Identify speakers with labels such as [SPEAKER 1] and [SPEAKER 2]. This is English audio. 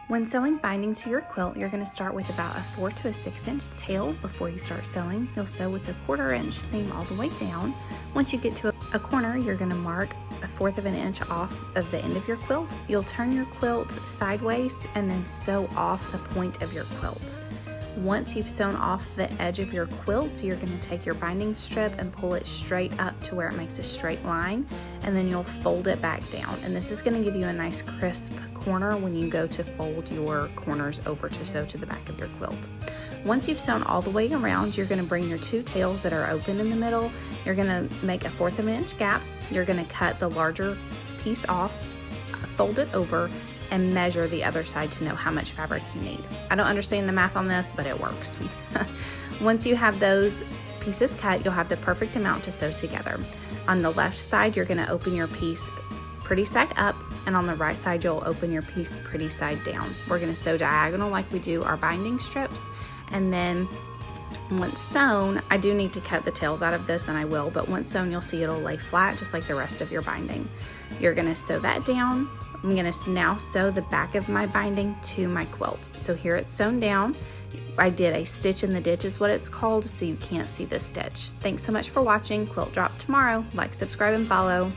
[SPEAKER 1] When sewing binding to your quilt, you're going to start with about a 4 to a 6 inch tail before you start sewing. You'll sew with a 1/4 inch seam all the way down. Once you get to a corner, you're going to mark a 1/4 of an inch off of the end of your quilt. You'll turn your quilt sideways and then sew off the point of your quilt. Once you've sewn off the edge of your quilt, you're going to take your binding strip and pull it straight up to where it makes a straight line, and then you'll fold it back down. And this is going to give you a nice crisp corner when you go to fold your corners over to sew to the back of your quilt. Once you've sewn all the way around, you're going to bring your 2 tails that are open in the middle. You're going to make a 1/4 of an inch gap. You're going to cut the larger piece off, fold it over, and measure the other side to know how much fabric you need. I don't understand the math on this, but it works. Once you have those pieces cut, you'll have the perfect amount to sew together. On the left side, you're going to open your piece pretty side up, and on the right side, you'll open your piece pretty side down. We're going to sew diagonal like we do our binding strips, and then once sewn, I do need to cut the tails out of this, and I will, but once sewn, you'll see it'll lay flat just like the rest of your binding. You're going to sew that down. I'm going to now sew the back of my binding to my quilt. So here it's sewn down. I did a stitch in the ditch is what it's called, so you can't see the stitch. Thanks so much for watching. Quilt drop tomorrow. Like, subscribe, and follow.